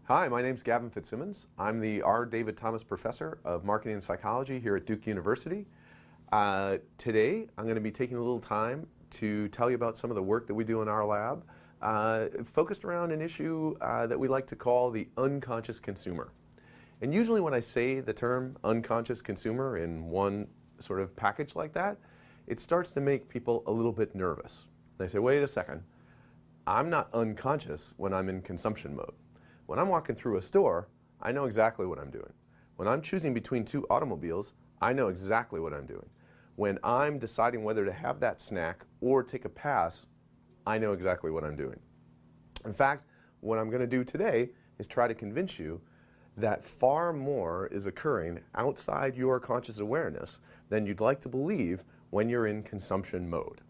Hi, my name's Gavan Fitzsimons. I'm the R. David Thomas Professor of Marketing and Psychology here at Duke University. Today, I'm going to be taking a little time to tell you about some of the work that we do in our lab, focused around an issue that we like to call the unconscious consumer. And usually when I say the term unconscious consumer in one sort of package like that, it starts to make people a little bit nervous. They say, wait a second, I'm not unconscious when I'm in consumption mode. When I'm walking through a store, I know exactly what I'm doing. When I'm choosing between two automobiles, I know exactly what I'm doing. When I'm deciding whether to have that snack or take a pass, I know exactly what I'm doing. In fact, what I'm going to do today is try to convince you that far more is occurring outside your conscious awareness than you'd like to believe when you're in consumption mode.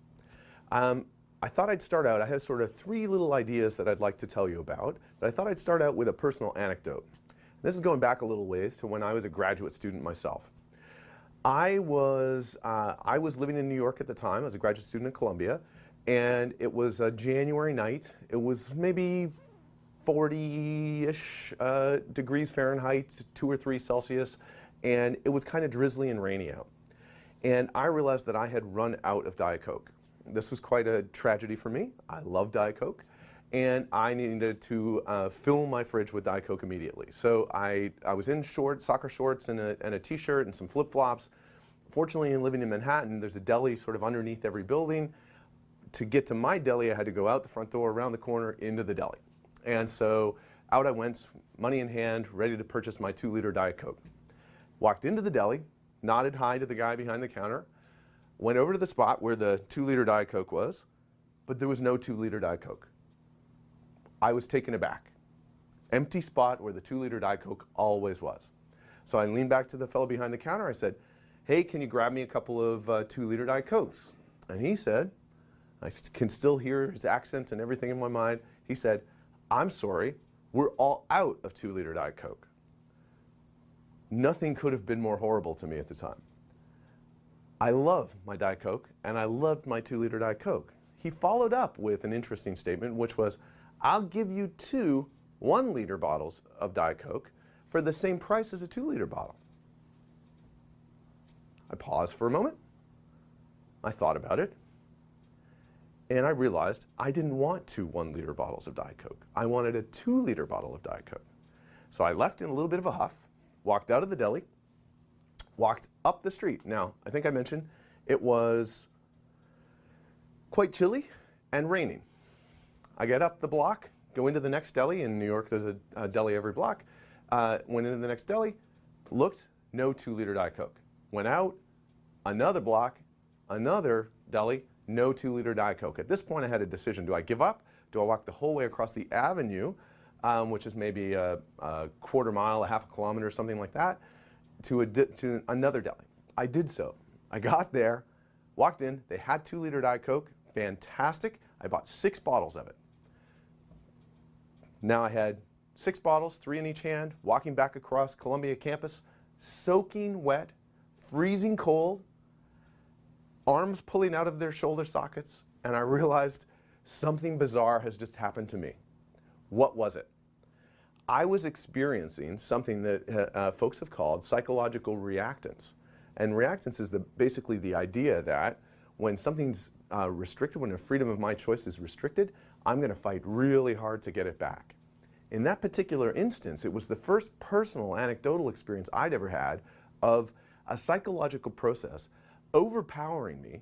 I thought I'd start out, I have sort of three little ideas that I'd like to tell you about, but I thought I'd start out with a personal anecdote. This is going back a little ways to when I was a graduate student myself. I was living in New York at the time. I was a graduate student at Columbia, and it was a January night. It was maybe 40-ish degrees Fahrenheit, 2 or 3 Celsius, and it was kind of drizzly and rainy out. And I realized that I had run out of Diet Coke. This was quite a tragedy for me. I love Diet Coke, and I needed to fill my fridge with Diet Coke immediately. So I was in shorts, soccer shorts, and a t-shirt and some flip-flops. Fortunately, in living in Manhattan, there's a deli sort of underneath every building. To get to my deli, I had to go out the front door, around the corner, into the deli. And so out I went, money in hand, ready to purchase my 2-liter Diet Coke. Walked into the deli, nodded hi to the guy behind the counter, went over to the spot where the 2-liter Diet Coke was, but there was no 2-liter Diet Coke. I was taken aback. Empty spot where the 2-liter Diet Coke always was. So I leaned back to the fellow behind the counter. I said, hey, can you grab me a couple of 2-liter Diet Cokes? And he said, I can still hear his accent and everything in my mind. He said, I'm sorry, we're all out of 2-liter Diet Coke. Nothing could have been more horrible to me at the time. I love my Diet Coke, and I loved my 2-liter Diet Coke. He followed up with an interesting statement, which was, I'll give you 2 1-liter bottles of Diet Coke for the same price as a 2-liter bottle. I paused for a moment. I thought about it. And I realized I didn't want 2 1-liter bottles of Diet Coke. I wanted a 2-liter bottle of Diet Coke. So I left in a little bit of a huff, walked out of the deli, walked up the street. Now, I think I mentioned it was quite chilly and raining. I get up the block, go into the next deli. In New York, there's a deli every block. Went into the next deli, looked, no 2-liter Diet Coke. Went out, another block, another deli, no 2-liter Diet Coke. At this point, I had a decision. Do I give up? Do I walk the whole way across the avenue, which is maybe a quarter mile, a half a kilometer, something like that, to another deli? I did so. I got there, walked in, they had 2-liter Diet Coke, fantastic. I bought 6 bottles of it. Now I had 6 bottles, 3 in each hand, walking back across Columbia campus, soaking wet, freezing cold, arms pulling out of their shoulder sockets, and I realized something bizarre has just happened to me. What was it? I was experiencing something that folks have called psychological reactance. And reactance is basically the idea that when something's restricted, when the freedom of my choice is restricted, I'm going to fight really hard to get it back. In that particular instance, it was the first personal anecdotal experience I'd ever had of a psychological process overpowering me,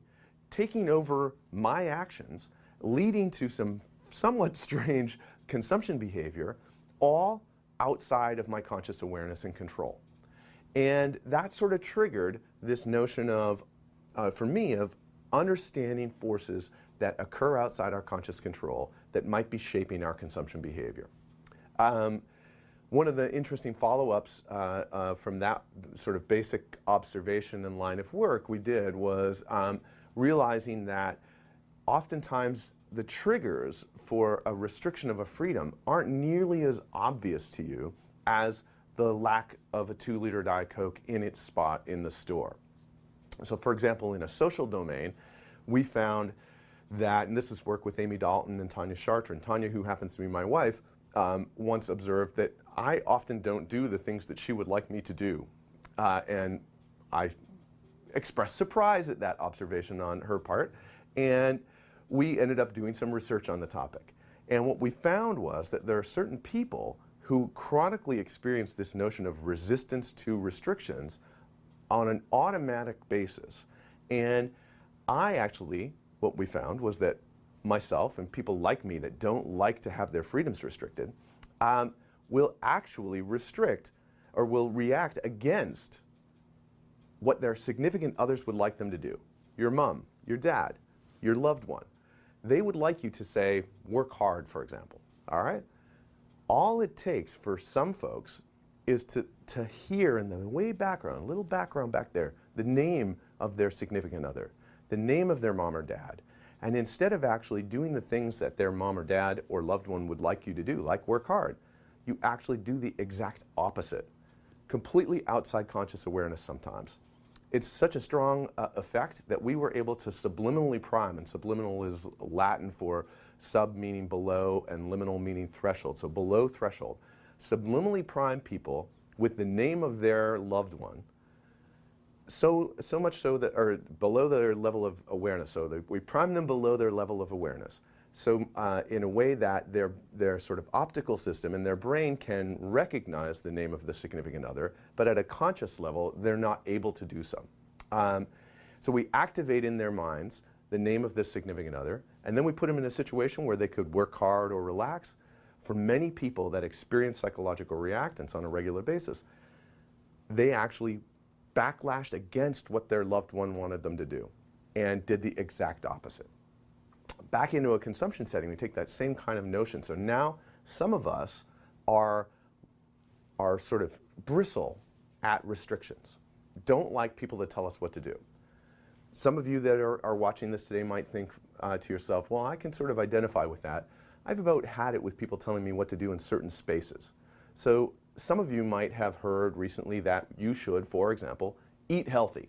taking over my actions, leading to some somewhat strange consumption behavior, all outside of my conscious awareness and control. And that sort of triggered this notion of, for me, of understanding forces that occur outside our conscious control that might be shaping our consumption behavior. One of the interesting follow-ups from that sort of basic observation and line of work we did was realizing that oftentimes the triggers for a restriction of a freedom aren't nearly as obvious to you as the lack of a 2-liter Diet Coke in its spot in the store. So for example, in a social domain, we found that, and this is work with Amy Dalton and Tanya Chartre, and Tanya, who happens to be my wife, once observed that I often don't do the things that she would like me to do. And I expressed surprise at that observation on her part. And we ended up doing some research on the topic. And what we found was that there are certain people who chronically experience this notion of resistance to restrictions on an automatic basis. And what we found was that myself and people like me that don't like to have their freedoms restricted will actually restrict or will react against what their significant others would like them to do. Your mom, your dad, your loved one. They would like you to say, work hard, for example, all right? All it takes for some folks is to hear in the way background, a little background back there, the name of their significant other, the name of their mom or dad. And instead of actually doing the things that their mom or dad or loved one would like you to do, like work hard, you actually do the exact opposite, completely outside conscious awareness sometimes. It's such a strong effect that we were able to subliminally prime, and subliminal is Latin for sub meaning below and liminal meaning threshold, so below threshold. Subliminally prime people with the name of their loved one, so much so that, or below their level of awareness, so that we prime them below their level of awareness. So in a way that their sort of optical system and their brain can recognize the name of the significant other, but at a conscious level, they're not able to do so. So we activate in their minds the name of this significant other, and then we put them in a situation where they could work hard or relax. For many people that experience psychological reactance on a regular basis, they actually backlashed against what their loved one wanted them to do and did the exact opposite. Back into a consumption setting, we take that same kind of notion. So now some of us are sort of bristle at restrictions, don't like people to tell us what to do. Some of you that are watching this today might think to yourself, well, I can sort of identify with that. I've about had it with people telling me what to do in certain spaces. So some of you might have heard recently that you should, for example, eat healthy.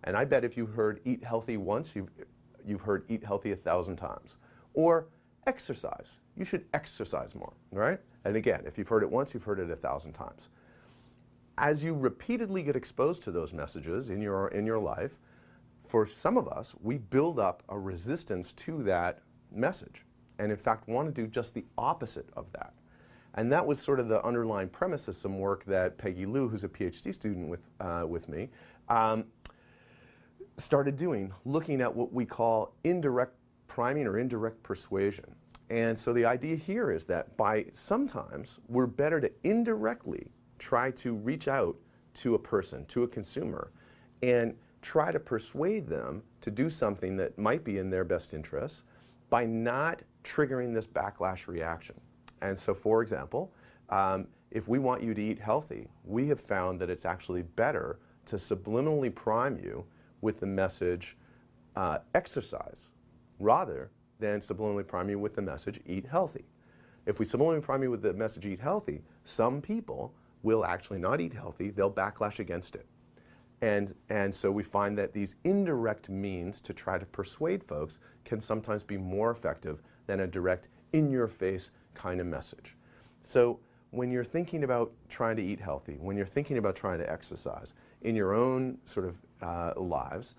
And I bet if you've heard eat healthy once, you've heard eat healthy 1,000 times. Or exercise. You should exercise more, right? And again, if you've heard it once, you've heard it 1,000 times. As you repeatedly get exposed to those messages in your life, for some of us, we build up a resistance to that message. And in fact, want to do just the opposite of that. And that was sort of the underlying premise of some work that Peggy Liu, who's a PhD student with me, started doing, looking at what we call indirect priming or indirect persuasion. And so the idea here is that by sometimes we're better to indirectly try to reach out to a person, to a consumer, and try to persuade them to do something that might be in their best interests by not triggering this backlash reaction. And so, for example, if we want you to eat healthy, we have found that it's actually better to subliminally prime you with the message exercise rather than subliminally prime you with the message eat healthy. If we subliminally prime you with the message eat healthy, some people will actually not eat healthy, they'll backlash against it. And so we find that these indirect means to try to persuade folks can sometimes be more effective than a direct, in-your-face kind of message. So when you're thinking about trying to eat healthy, when you're thinking about trying to exercise in your own sort of lives,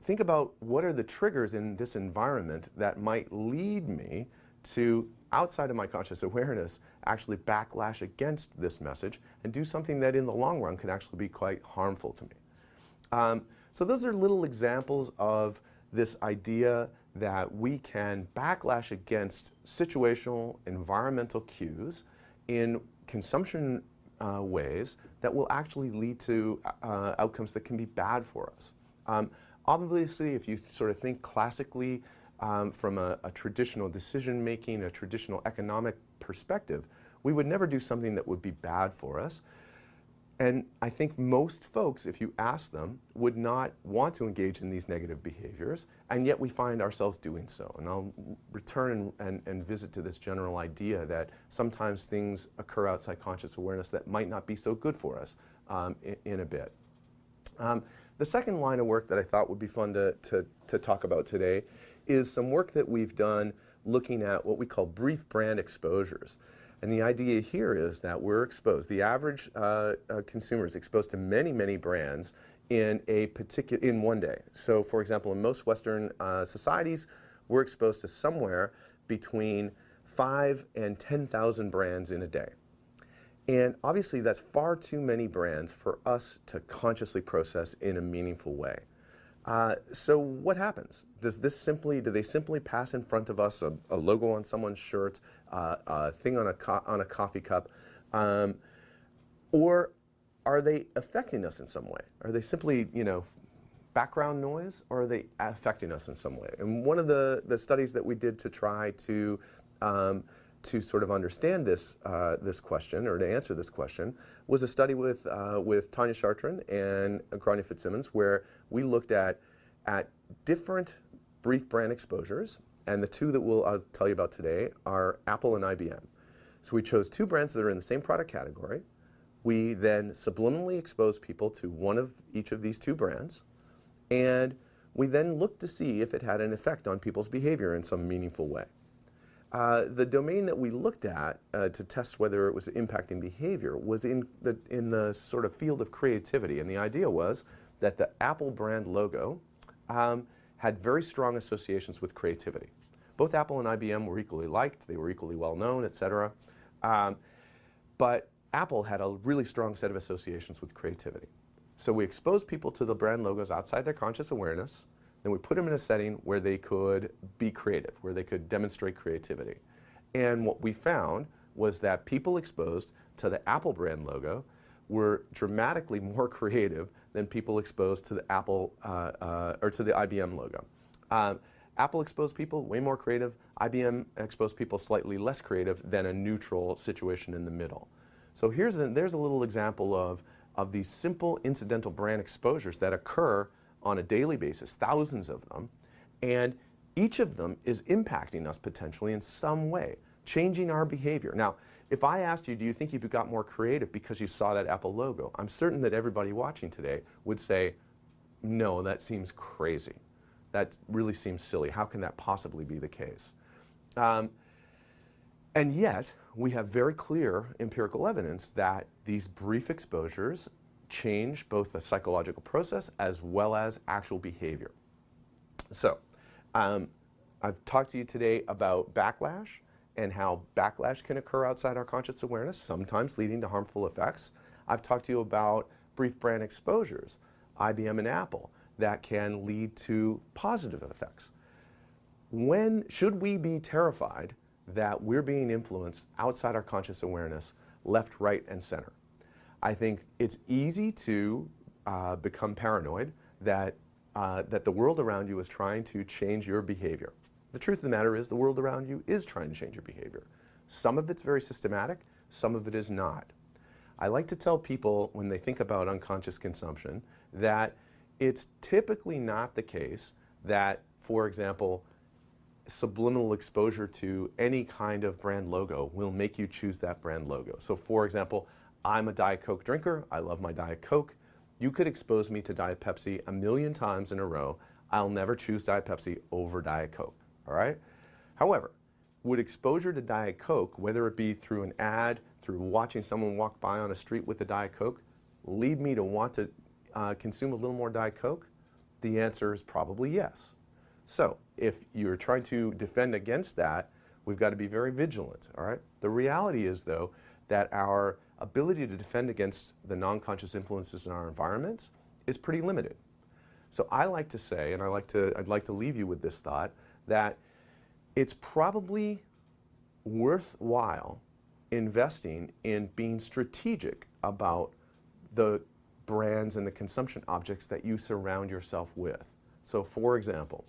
think about what are the triggers in this environment that might lead me to, outside of my conscious awareness, actually backlash against this message and do something that in the long run can actually be quite harmful to me. So those are little examples of this idea that we can backlash against situational environmental cues in consumption ways that will actually lead to outcomes that can be bad for us. Obviously, if you sort of think classically from a traditional decision-making, a traditional economic perspective, we would never do something that would be bad for us. And I think most folks, if you ask them, would not want to engage in these negative behaviors, and yet we find ourselves doing so. And I'll return and visit to this general idea that sometimes things occur outside conscious awareness that might not be so good for us in a bit. The second line of work that I thought would be fun to talk about today is some work that we've done looking at what we call brief brand exposures. And the idea here is that we're exposed, the average consumer is exposed to many, many brands in one day. So for example, in most Western societies, we're exposed to somewhere between 5 and 10,000 brands in a day. And obviously that's far too many brands for us to consciously process in a meaningful way. So what happens? Do they simply pass in front of us a logo on someone's shirt, a thing on a coffee cup, or are they affecting us in some way? Are they simply, background noise, or are they affecting us in some way? And one of the studies that we did to try to sort of understand this question, or to answer this question, was a study with Tanya Chartrand and Grania Fitzsimons, where we looked at different brief brand exposures, and the two that I'll tell you about today are Apple and IBM. So we chose two brands that are in the same product category. We then subliminally exposed people to one of each of these two brands, and we then looked to see if it had an effect on people's behavior in some meaningful way. The domain that we looked at to test whether it was impacting behavior was in the sort of field of creativity, and the idea was that the Apple brand logo had very strong associations with creativity. Both Apple and IBM were equally liked, they were equally well known, etc. But Apple had a really strong set of associations with creativity. So we exposed people to the brand logos outside their conscious awareness, then we put them in a setting where they could be creative, where they could demonstrate creativity. And what we found was that people exposed to the Apple brand logo were dramatically more creative than people exposed to the Apple or to the IBM logo. Apple exposed people way more creative. IBM exposed people slightly less creative than a neutral situation in the middle. So there's a little example of these simple incidental brand exposures that occur on a daily basis, thousands of them, and each of them is impacting us potentially in some way, changing our behavior. Now, if I asked you, do you think you got more creative because you saw that Apple logo? I'm certain that everybody watching today would say, no, that seems crazy. That really seems silly. How can that possibly be the case? And yet, we have very clear empirical evidence that these brief exposures change both the psychological process as well as actual behavior. So, I've talked to you today about backlash and how backlash can occur outside our conscious awareness, sometimes leading to harmful effects. I've talked to you about brief brand exposures, IBM and Apple, that can lead to positive effects. When should we be terrified that we're being influenced outside our conscious awareness, left, right, and center? I think it's easy to become paranoid that the world around you is trying to change your behavior. The truth of the matter is the world around you is trying to change your behavior. Some of it's very systematic, some of it is not. I like to tell people when they think about unconscious consumption that it's typically not the case that, for example, subliminal exposure to any kind of brand logo will make you choose that brand logo. So for example, I'm a Diet Coke drinker, I love my Diet Coke. You could expose me to Diet Pepsi a million times in a row. I'll never choose Diet Pepsi over Diet Coke, all right? However, would exposure to Diet Coke, whether it be through an ad, through watching someone walk by on a street with a Diet Coke, lead me to want to consume a little more Diet Coke? The answer is probably yes. So if you're trying to defend against that, we've got to be very vigilant, all right? The reality is, though, that our ability to defend against the non-conscious influences in our environment is pretty limited. So I like to say, and I'd like to leave you with this thought, that it's probably worthwhile investing in being strategic about the brands and the consumption objects that you surround yourself with. So for example,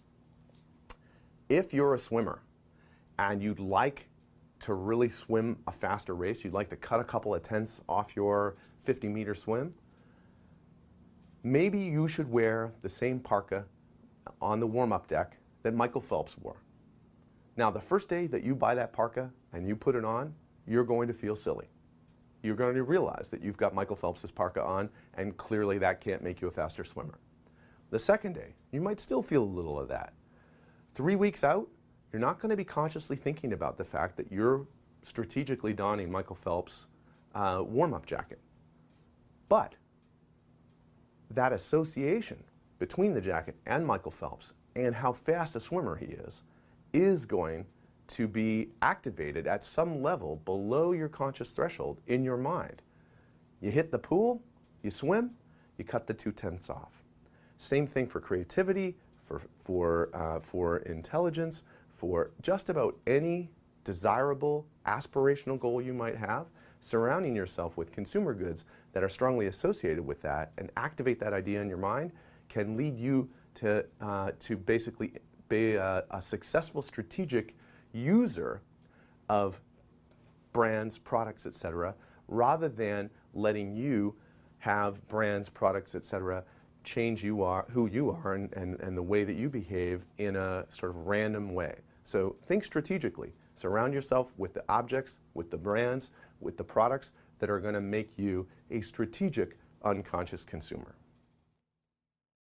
if you're a swimmer and you'd like to really swim a faster race, you'd like to cut a couple of tenths off your 50-meter swim, maybe you should wear the same parka on the warm-up deck that Michael Phelps wore. Now, the first day that you buy that parka and you put it on, you're going to feel silly. You're going to realize that you've got Michael Phelps' parka on, and clearly that can't make you a faster swimmer. The second day, you might still feel a little of that. 3 weeks out, you're not going to be consciously thinking about the fact that you're strategically donning Michael Phelps' warm-up jacket. But that association between the jacket and Michael Phelps and how fast a swimmer he is going to be activated at some level below your conscious threshold in your mind. You hit the pool, you swim, you cut the 2/10 off. Same thing for creativity, for intelligence, for just about any desirable, aspirational goal you might have. Surrounding yourself with consumer goods that are strongly associated with that and activate that idea in your mind can lead you to basically be a successful strategic user of brands, products, etc., rather than letting you have brands, products, etc., change who you are and the way that you behave in a sort of random way. So think strategically. Surround yourself with the objects, with the brands, with the products that are going to make you a strategic unconscious consumer.